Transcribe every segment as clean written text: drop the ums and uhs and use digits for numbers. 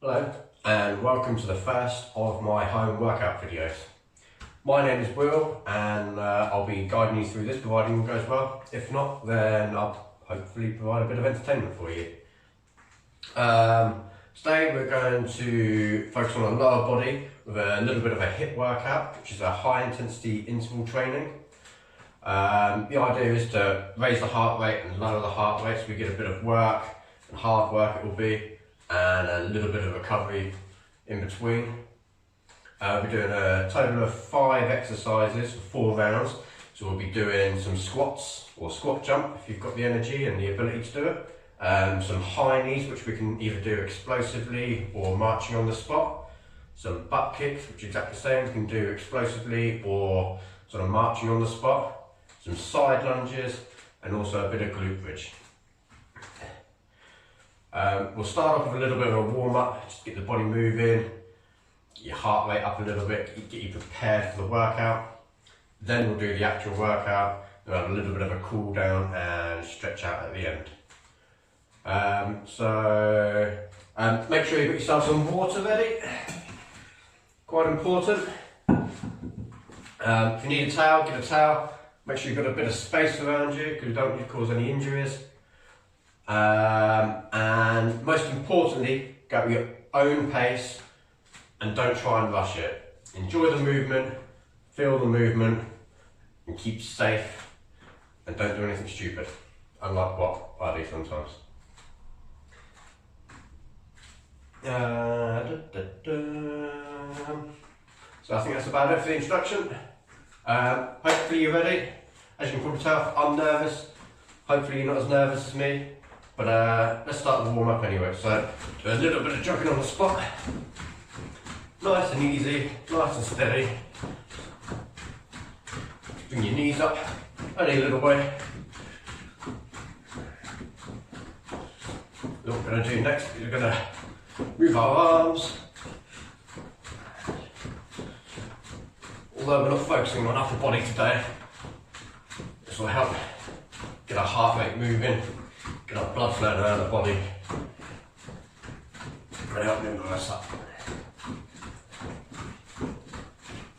Hello and welcome to the first of my home workout videos. My name is Will and I'll be guiding you through this providing it goes well. If not, then I'll hopefully provide a bit of entertainment for you. Today we're going to focus on a lower body with a little bit of a HIIT workout, which is a high intensity interval training. The idea is to raise the heart rate and lower the heart rate so we get a bit of work and hard work it will be, and a little bit of recovery in between. We're doing a total of 5 exercises for 4 rounds. So we'll be doing some squats or squat jump if you've got the energy and the ability to do it. Some high knees, which we can either do explosively or marching on the spot. Some butt kicks, which is exactly the same, we can do explosively or sort of marching on the spot. Some side lunges and also a bit of glute bridge. We'll start off with a little bit of a warm up, just get the body moving, get your heart rate up a little bit, get you prepared for the workout. Then we'll do the actual workout, we'll have a little bit of a cool down and stretch out at the end. Make sure you've got yourself some water ready, quite important. If you need a towel, get a towel. Make sure you've got a bit of space around you because you don't need to cause any injuries. And most importantly, go at your own pace and don't try and rush it. Enjoy the movement, feel the movement, and keep safe, and don't do anything stupid, unlike what I do sometimes. So I think that's about it for the introduction. Hopefully you're ready. As you can probably tell, I'm nervous. Hopefully you're not as nervous as me. But let's start the warm up anyway. So do a little bit of jogging on the spot. Nice and easy, nice and steady. Bring your knees up, only a little way. What we're going to do next is we're going to move our arms. Although we're not focusing on upper body today, this will help get our heart rate moving, get our blood flowing around the body, and help limber us up.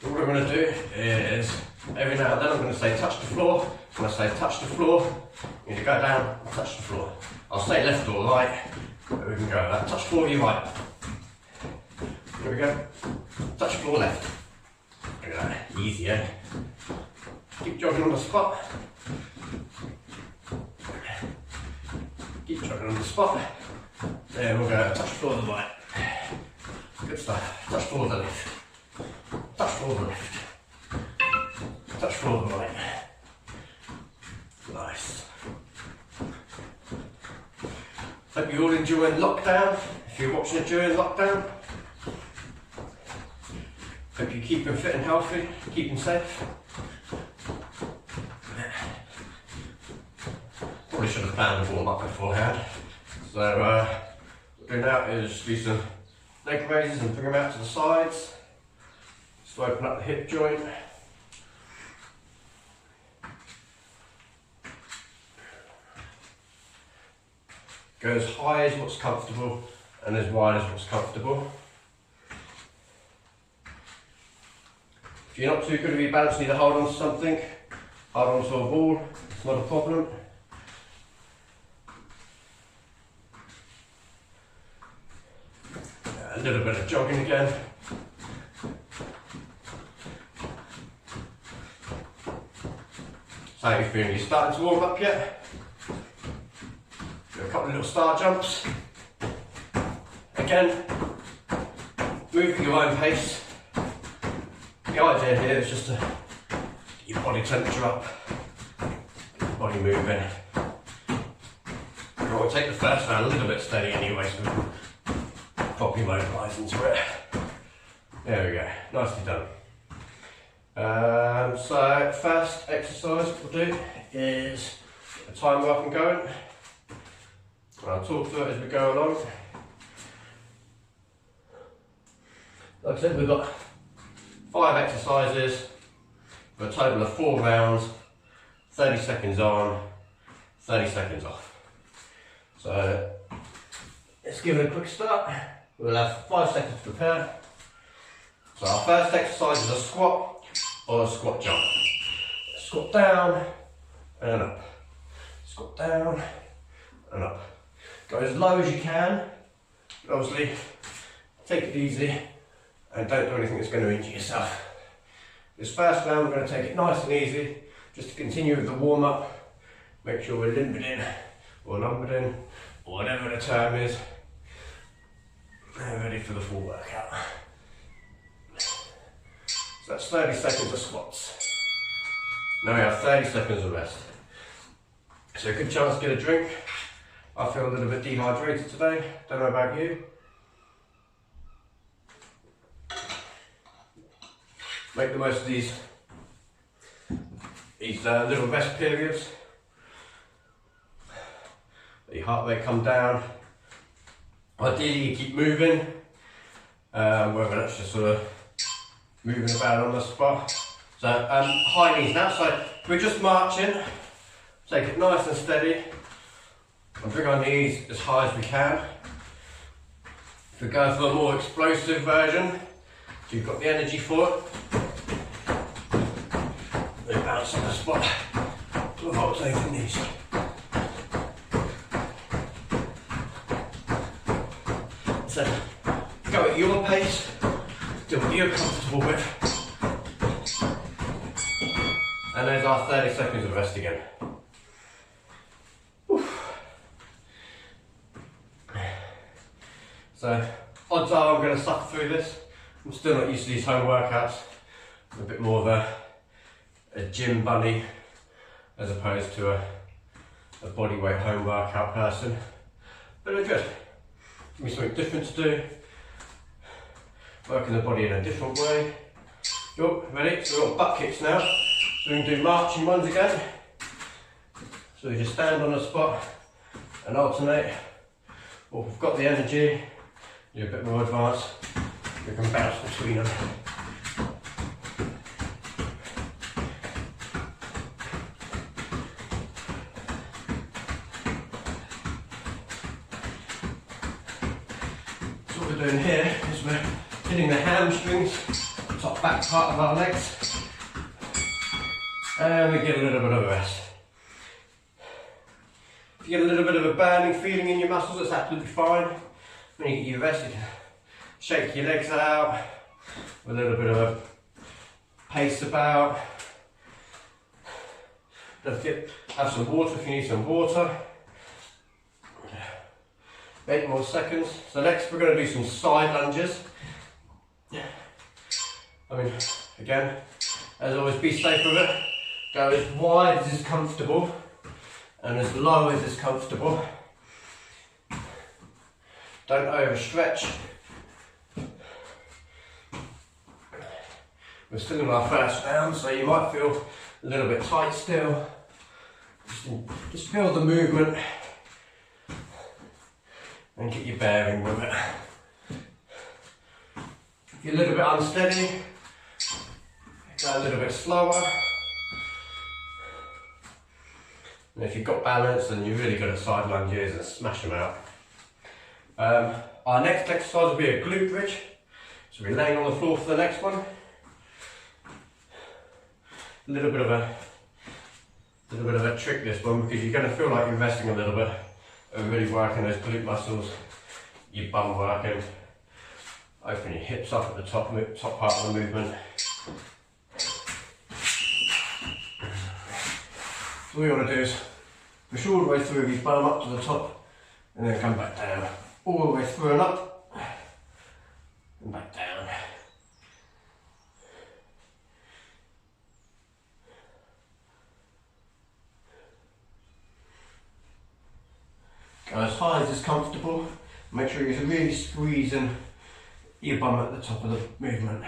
What we're going to do is, every now and then I'm going to say touch the floor. When I say touch the floor, you need to go down and touch the floor. I'll say left or right, but we can go that. Touch floor, you right. Here we go. Touch floor left. Look at that, easy, eh? Keep jogging on the spot. Keep jogging on the spot. There we'll go. Touch floor to the right. Good stuff. Touch floor to the left. Touch floor to the left. Touch floor to the right. Nice. Hope you all enjoying lockdown. If you're watching it during lockdown. Hope you're keeping fit and healthy, keeping safe. Probably should have planned a warm up beforehand. So what we'll do now is do some leg raises and bring them out to the sides. Just open up the hip joint. Go as high as what's comfortable and as wide as what's comfortable. If you're not too good with your balance, you need to hold on to something, hold on to a ball, it's not a problem. A little bit of jogging again. So how are you feeling? You're starting to warm up yet? Do a couple of little star jumps. Again, move at your own pace. The idea here is just to get your body temperature up, get your body moving. We'll take the first round a little bit steady anyway, so we can properly mobilise into it. There we go, nicely done. So first exercise we'll do is a timer up and going. I'll talk through it as we go along. Like I said, we've got 5 exercises for a total of 4 rounds, 30 seconds on, 30 seconds off. So let's give it a quick start. We'll have 5 seconds to prepare. So our first exercise is a squat or a squat jump. Squat down and up. Squat down and up. Go as low as you can. But obviously, take it easy and don't do anything that's going to injure yourself. This first round, we're going to take it nice and easy, just to continue with the warm up. Make sure we're limbered in, or lumbered in, or whatever the term is. And ready for the full workout. So that's 30 seconds of squats. Now we have 30 seconds of rest. So a good chance to get a drink. I feel a little bit dehydrated today, don't know about you. Make the most of these little rest periods. Let your heart rate come down. Ideally you keep moving, whether that's just sort of moving about on the spot. So high knees now, so we're just marching. Take it nice and steady and bring our knees as high as we can. If we go for a more explosive version, if you've got the energy for it, then bounce on the spot with alternating knees. So go at your pace, do what you're comfortable with. And there's our 30 seconds of rest again. So, odds are I'm going to suffer through this. I'm still not used to these home workouts. I'm a bit more of a gym bunny as opposed to a bodyweight home workout person. But they're good. Give me something different to do. Working the body in a different way. Yup, ready? So we've got butt kicks now. So we can do marching ones again. So we just stand on a spot and alternate. Or if we've got the energy, you're a bit more advanced, we can bounce between them. So what we're doing here is we're hitting the hamstrings, top back part of our legs, and we get a little bit of a rest. If you get a little bit of a burning feeling in your muscles, that's absolutely fine. When you get your rest, you can shake your legs out, with a little bit of a pace about. Don't forget, have some water if you need some water. 8 more seconds. So next we're going to do some side lunges. I mean, again, as always, be safe with it. Go as wide as is comfortable and as low as is comfortable. Don't overstretch. We're still in our first round, so you might feel a little bit tight still. Just feel the movement and get your bearing with it. If you're a little bit unsteady, go a little bit slower. And if you've got balance, then you're really good at side lunges and smash them out. Our next exercise will be a glute bridge. So we're laying on the floor for the next one. A little bit of a trick this one, because you're going to feel like you're resting a little bit and really working those glute muscles, your bum working, open your hips up at the top part of the movement. So all you want to do is push all the way through your bum up to the top and then come back down. All the way through and up and back down. Go as high as is comfortable. Make sure you're really squeezing your bum at the top of the movement.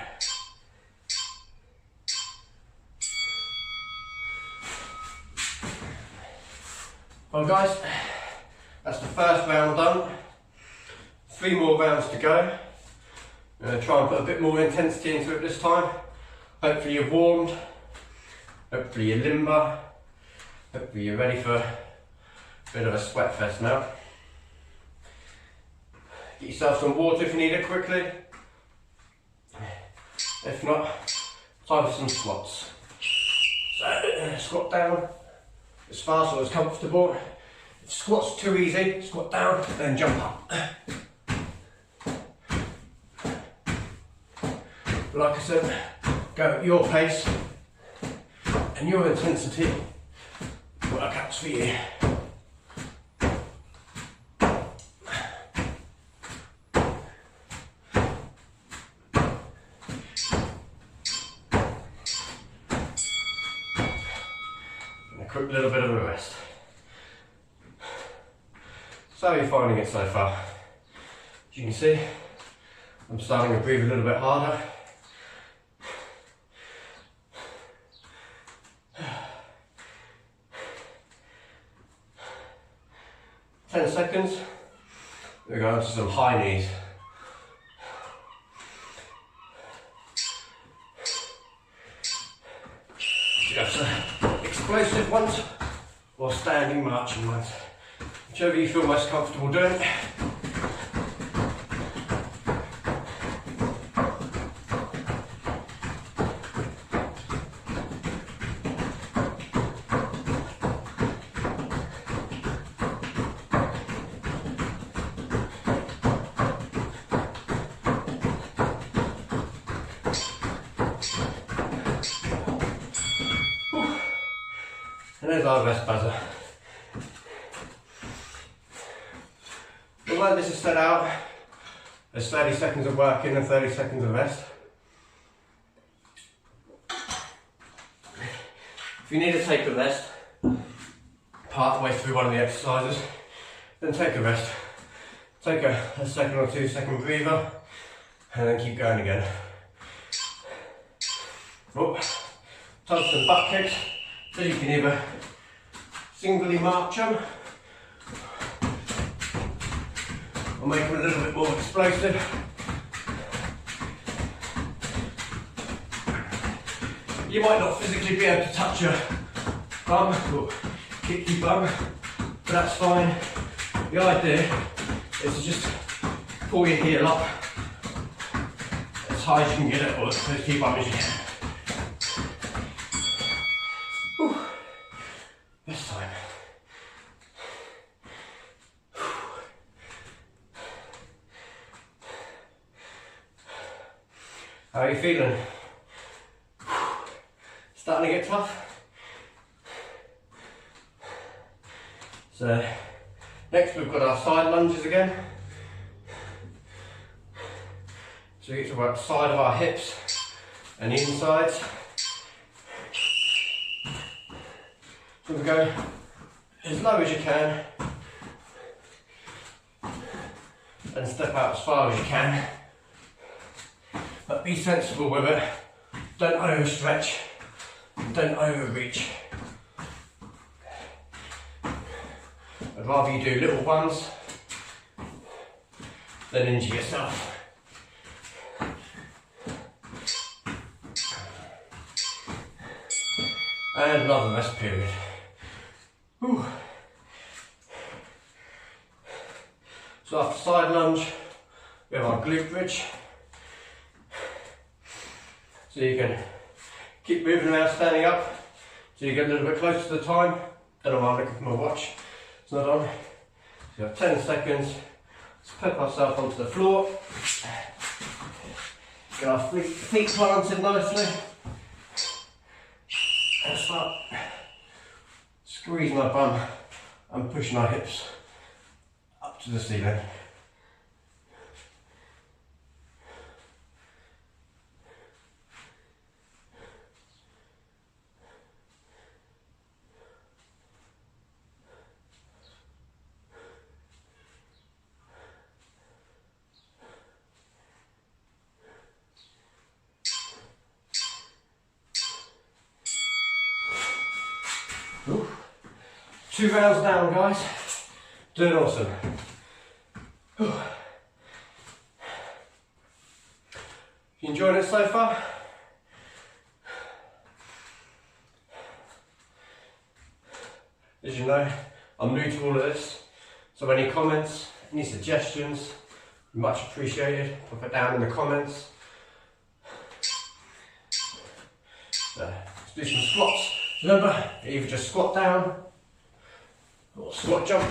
Well guys, that's the first round done. 3 more rounds to go. I'm going to try and put a bit more intensity into it this time. Hopefully you're warmed, hopefully you're limber, hopefully you're ready for a bit of a sweat fest now. Get yourself some water if you need it quickly. If not, time for some squats. So, squat down as fast or as comfortable. If squat's too easy, squat down, then jump up. But like I said, go at your pace and your intensity. Workouts for you. Quick little bit of a rest. So how are you finding it so far? As you can see, I'm starting to breathe a little bit harder. Ten seconds. We're going to some high knees. Just explosive ones or standing marching ones, whichever you feel most comfortable doing. And there's our rest buzzer. Although this is set out as 30 seconds of working and 30 seconds of rest, if you need to take a rest part way through one of the exercises, then take a rest. Take a second or 2 second breather and then keep going again. Oh, time for some butt kicks. So you can either singly march them or make them a little bit more explosive. You might not physically be able to touch your bum or kick your bum, but that's fine. The idea is to just pull your heel up as high as you can get it, or as close to your bum as you can. This time. How are you feeling? Starting to get tough? So, next we've got our side lunges again. So we get to work the side of our hips and the insides. So we go as low as you can and step out as far as you can, but be sensible with it. Don't overstretch, don't overreach. I'd rather you do little ones than injure yourself. And another rest period. Whew. So after side lunge, we have our glute bridge. So you can keep moving around standing up, so you get a little bit closer to the time. Don't know why I'm looking for my watch, it's not on. So you have 10 seconds, let's put ourselves onto the floor. Get our feet planted nicely. And start squeezing our bum and pushing our hips up to the ceiling. Ooh. 2 rounds down, guys. Doing awesome. Ooh. You enjoying it so far? As you know, I'm new to all of this, so any comments, any suggestions, Much appreciated. Put it down in the comments. Let's do some squats. Remember, either just squat down or squat jump.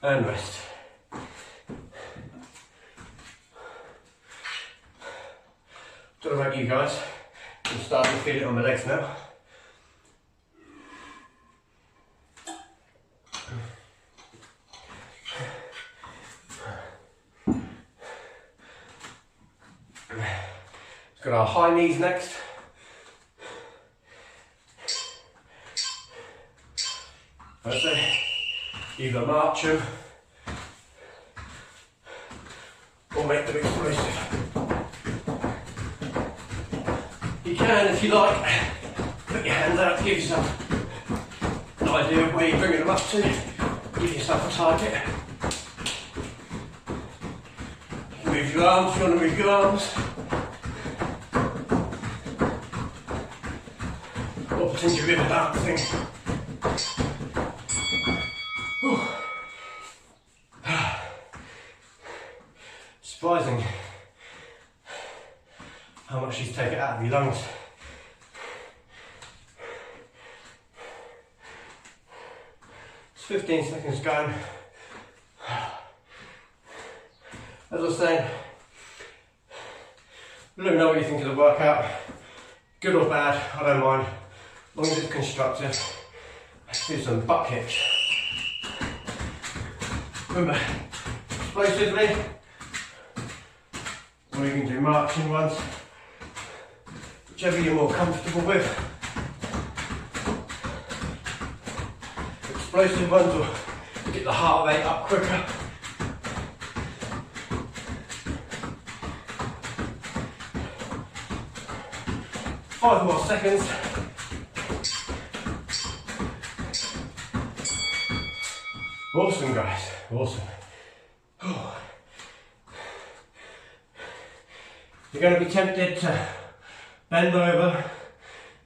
And rest. Don't know about you guys, I'm starting to feel it on my legs now. Let's got our high knees next. Firstly, either march them or make them explosive. You can, if you like, put your hands out, give yourself an idea of where you're bringing them up to, give yourself a target. Move your arms if you want to move your arms. Or pretend you're river dancing. Surprising how much she's taken out of your lungs. It's 15 seconds going. As I was saying, let me know what you think of the workout. Good or bad, I don't mind. As long as it's constructive. Let's do some butt kicks. Remember, explosively. Or you can do marching ones, whichever you're more comfortable with. Explosive ones will get the heart rate up quicker. Five more seconds. Awesome guys, awesome. You're going to be tempted to bend over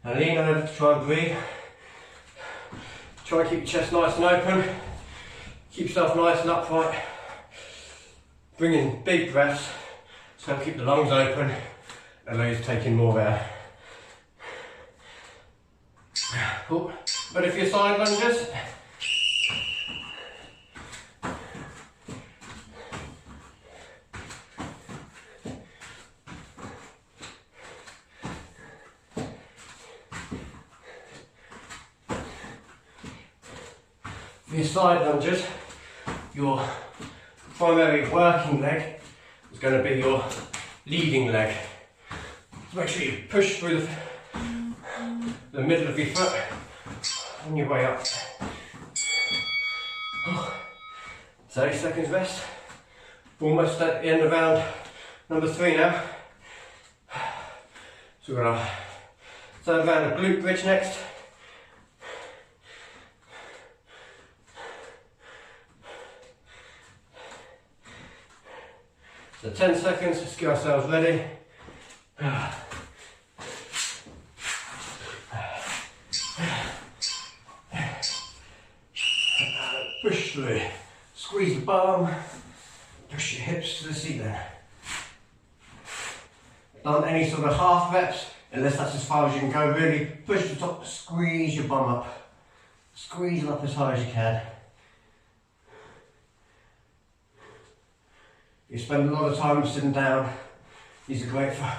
and lean over to try and breathe. Try and keep your chest nice and open. Keep yourself nice and upright. Bring in big breaths, so keep the lungs open and allow you to take in more air. Cool. Ready for your side lunges? For your side lunges, your primary working leg is going to be your leading leg. So make sure you push through the middle of your foot on your way up. 30 seconds rest. Almost at the end of round number 3 now. So we're going to third round of glute bridge next. So 10 seconds, let's get ourselves ready. Push through, squeeze the bum, push your hips to the ceiling. Done any sort of half reps, unless that's as far as you can go. Really push the top, squeeze your bum up. Squeeze it up as high as you can. You spend a lot of time sitting down. These are great for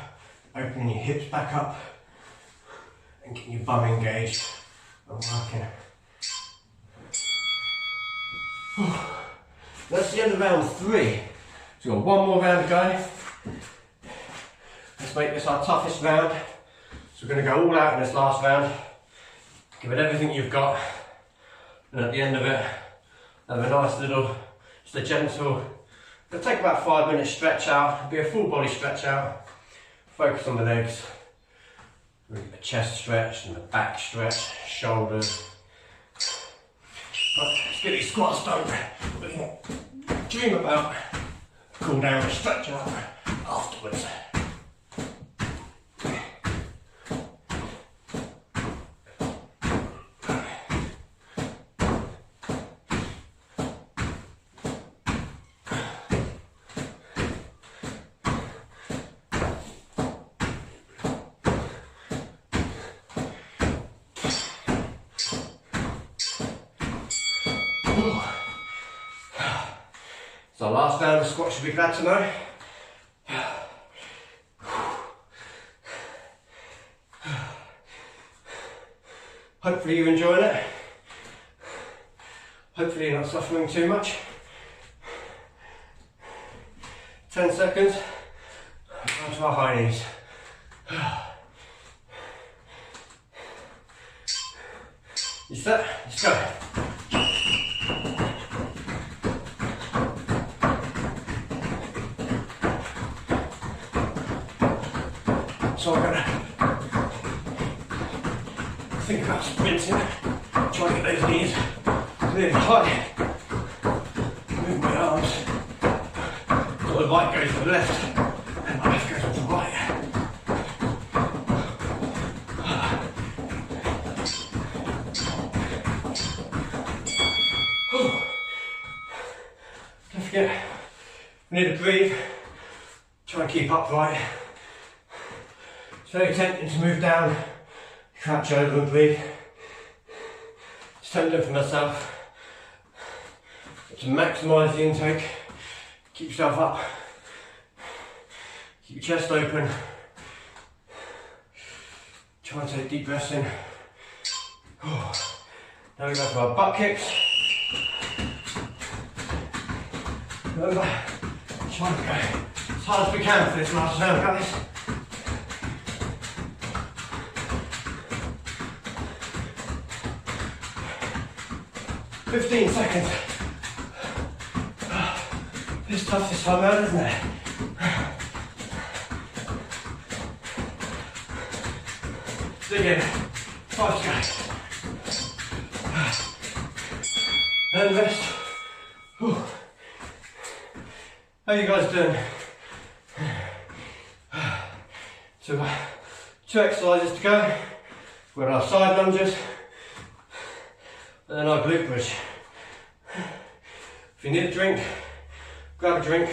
opening your hips back up and getting your bum engaged and working. That's the end of round 3. So we've got one more round to go. Let's make this our toughest round. So we're going to go all out in this last round. Give it everything you've got. And at the end of it, have a nice little, just a gentle, it'll take about 5 minutes stretch out. It'll be a full body stretch out. focus on the legs, the chest stretch and the back stretch, shoulders. Right, let's get these squats done. We can dream about cool down and stretch out afterwards. So last down, the squat should be glad to know. Hopefully you're enjoying it. Hopefully you're not suffering too much. 10 seconds, down to our high knees. You set? Let's go. So I'm gonna think about sprinting, try to get those knees really high. Move my arms so the right goes to the left and my left goes to the right. Don't forget, we need to breathe, try and keep upright. It's very tempting to move down, crouch over and breathe. It's tempting for myself. But to maximise the intake, keep yourself up, keep your chest open, try and take deep breaths in. Now we go for our butt kicks. Remember, try and go as hard as we can for this last round, guys. "15 seconds. It's tough this time out, isn't it? Dig in. 5 to go. And rest. Whew. How are you guys doing? So, 2 exercises to go. We've got our side lunges. And then our glute bridge. If you need a drink, grab a drink.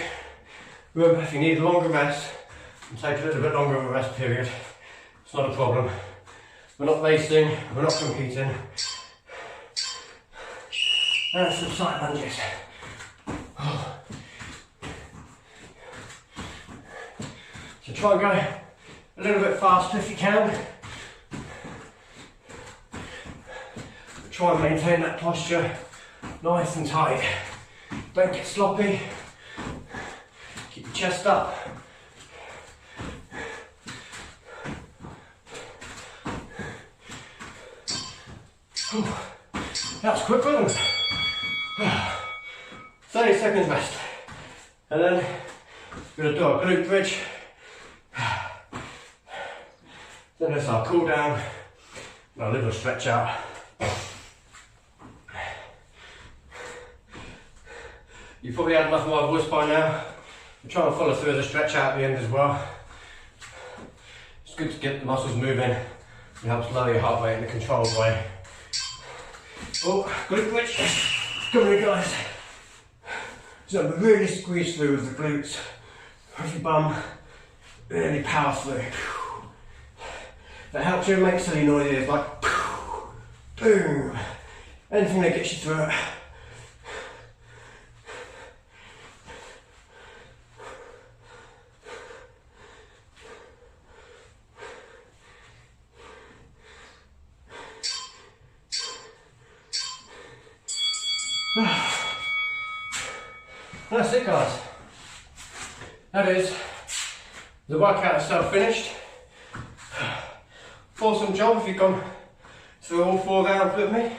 Remember, if you need a longer rest, and take a little bit longer of a rest period, it's not a problem. We're not racing, we're not competing. And some side lunges. So try and go a little bit faster if you can. Try and maintain that posture nice and tight. Don't get sloppy. Keep your chest up. That was quick, wasn't it? 30 seconds rest. And then we're going to do our glute bridge. Then there's our cool down and our little stretch out. You've probably had enough of my voice by now. I'm trying to follow through the stretch out at the end as well. It's good to get the muscles moving. It helps lower your heart rate in a controlled way. Oh, glute bridge. Come on, guys. So really squeeze through with the glutes. With your bum. Really power through. That helps you make silly noises like boom. Anything that gets you through it. That's it, guys. That is the workout itself finished. Awesome job if you've gone through all 4 rounds with me.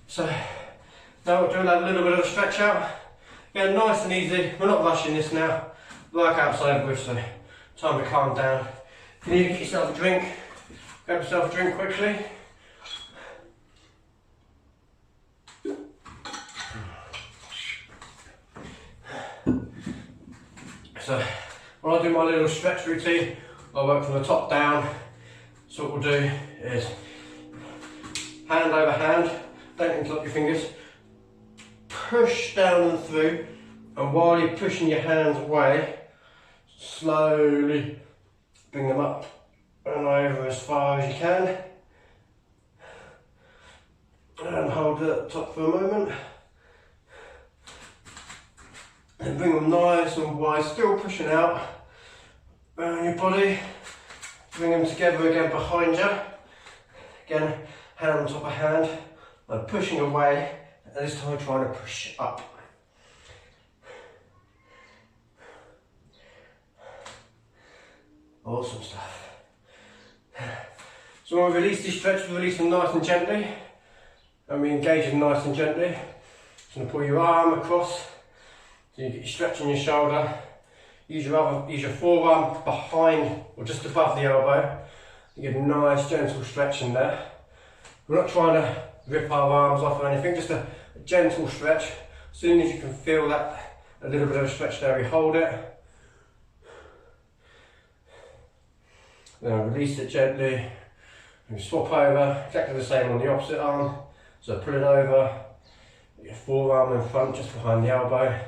So now we'll do a little bit of a stretch out. Again, nice and easy. We're not rushing this now. Workout's over with, so time to calm down. If you need to get yourself a drink, grab yourself a drink quickly. So when I do my little stretch routine, I work from the top down. So what we'll do is hand over hand, don't interlock your fingers, push down and through, and while you're pushing your hands away, slowly bring them up and over as far as you can, and hold it at the top for a moment, and bring them nice and wide, still pushing out around your body. Bring them together again behind you. Again, hand on top of hand. I'm pushing away, and this time trying to push up. Awesome stuff. So when we release these stretches, we release them nice and gently. And we engage them nice and gently. So you pull your arm across. So you get your stretch in your shoulder. Use your forearm behind or just above the elbow. You get a nice gentle stretch in there. We're not trying to rip our arms off or anything, just a gentle stretch. As soon as you can feel that, a little bit of a stretch there, you hold it. Then release it gently. And swap over, exactly the same on the opposite arm. So pull it over, get your forearm in front just behind the elbow.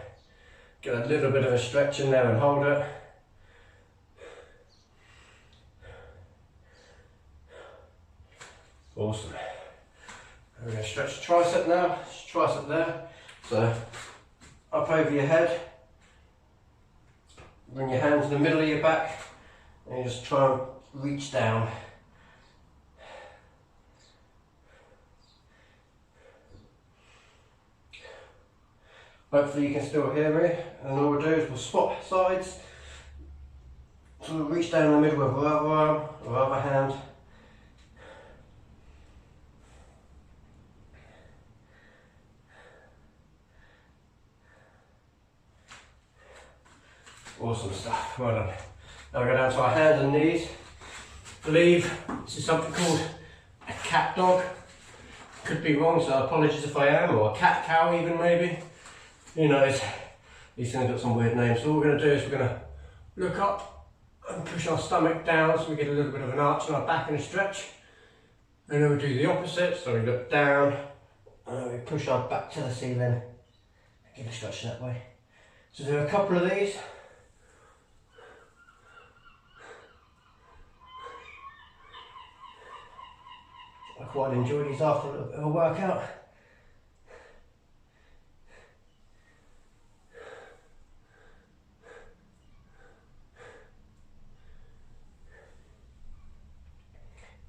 Get a little bit of a stretch in there and hold it. Awesome. We're going to stretch the tricep now. Tricep there. So up over your head. Bring your hands in the middle of your back and you just try and reach down. Hopefully you can still hear me, and all we'll do is we'll swap sides. So we'll reach down in the middle with our other arm, our other hand. Awesome stuff, well done. Now we go down to our hands and knees. I believe this is something called a cat dog. Could be wrong, so apologies if I am, or a cat cow even maybe. Who knows, these things got some weird names. So what we're going to do is we're going to look up and push our stomach down so we get a little bit of an arch in our back and a stretch. And then we do the opposite, so we look down and we push our back to the ceiling and get a stretch that way. So do a couple of these. I quite enjoy these after a little bit of a workout.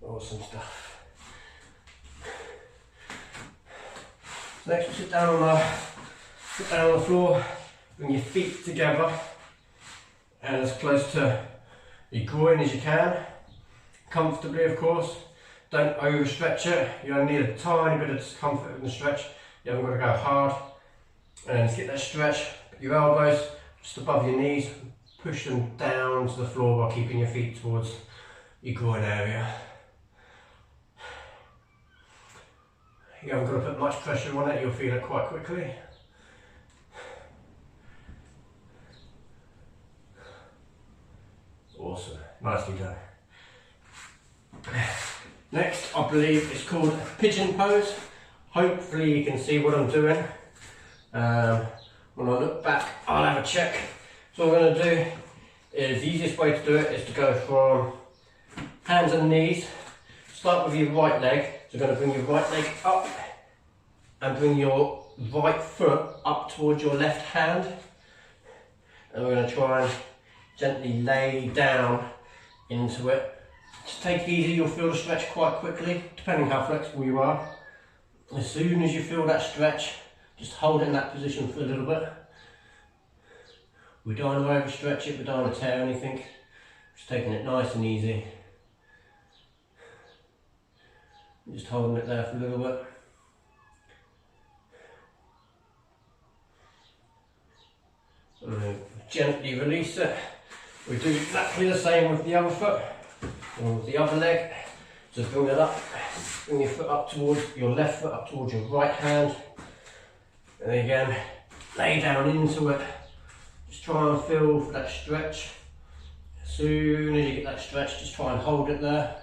Awesome stuff. So next we sit down on the floor, bring your feet together and as close to your groin as you can, comfortably of course. Don't overstretch it, you only need a tiny bit of discomfort in the stretch, you haven't got to go hard. And to get that stretch, put your elbows just above your knees, push them down to the floor while keeping your feet towards your groin area. You haven't got to put much pressure on it, you'll feel it quite quickly. Awesome, nicely done. Next, I believe it's called a pigeon pose. Hopefully you can see what I'm doing. When I look back, I'll have a check. So what I'm going to do is, the easiest way to do it is to go from hands and knees. Start with your right leg. So you're going to bring your right leg up and bring your right foot up towards your left hand. And we're going to try and gently lay down into it. Just take it easy, you'll feel the stretch quite quickly, depending how flexible you are. As soon as you feel that stretch, just hold it in that position for a little bit. We don't want to overstretch it, we don't want to tear anything. Just taking it nice and easy. Just holding it there for a little bit. And gently release it. We do exactly the same with the other foot, and with the other leg. Just bring it up, bring your foot up towards your left foot, up towards your right hand. And again, lay down into it. Just try and feel for that stretch. As soon as you get that stretch, just try and hold it there,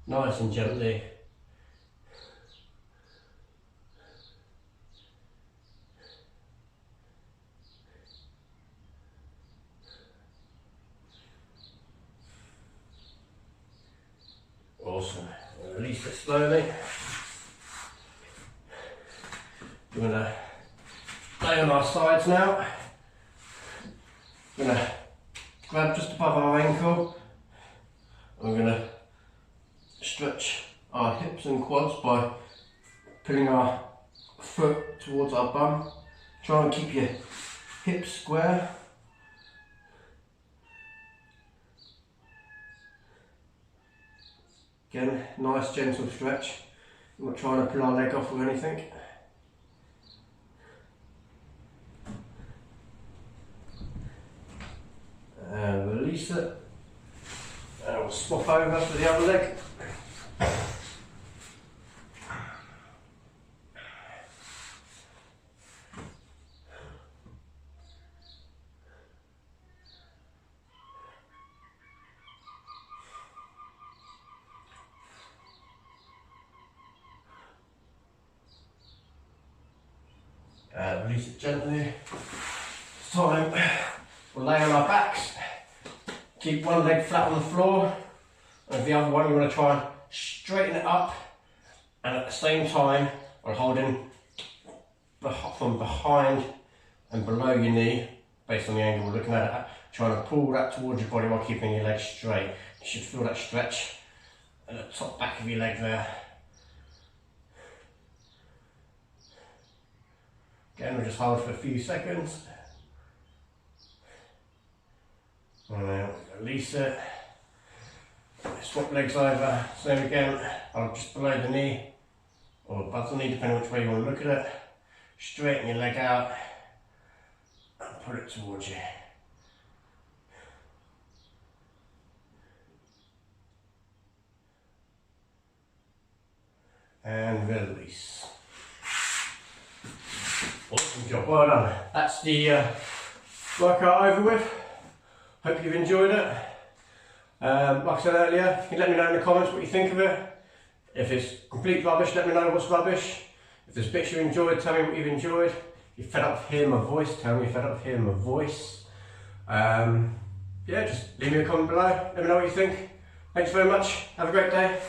nice and gently. Awesome. Release it slowly. We're going to lay on our sides now. We're going to grab just above our ankle. And we're going to stretch our hips and quads by pulling our foot towards our bum. Try and keep your hips square. Again, nice gentle stretch. We're not trying to pull our leg off or anything. And release it. And we'll swap over to the other leg. Release it gently. This time we'll lay on our backs. Keep one leg flat on the floor, and the other one you want to try and straighten it up, and at the same time we're holding from behind and below your knee, based on the angle we're looking at it, trying to pull that towards your body while keeping your legs straight. You should feel that stretch at the top back of your leg there. Again, we'll just hold for a few seconds. And then release it. Swap legs over. Same again, just below the knee, or above the knee, depending on which way you want to look at it. Straighten your leg out and pull it towards you. And release. Awesome job, well done. That's the workout over with. Hope you've enjoyed it. Like I said earlier, you can let me know in the comments what you think of it. If it's complete rubbish, let me know what's rubbish. If there's bits you enjoyed, tell me what you've enjoyed. If you're fed up of hearing my voice, tell me you're fed up of hearing my voice. Yeah, just leave me a comment below, let me know what you think. Thanks very much, have a great day.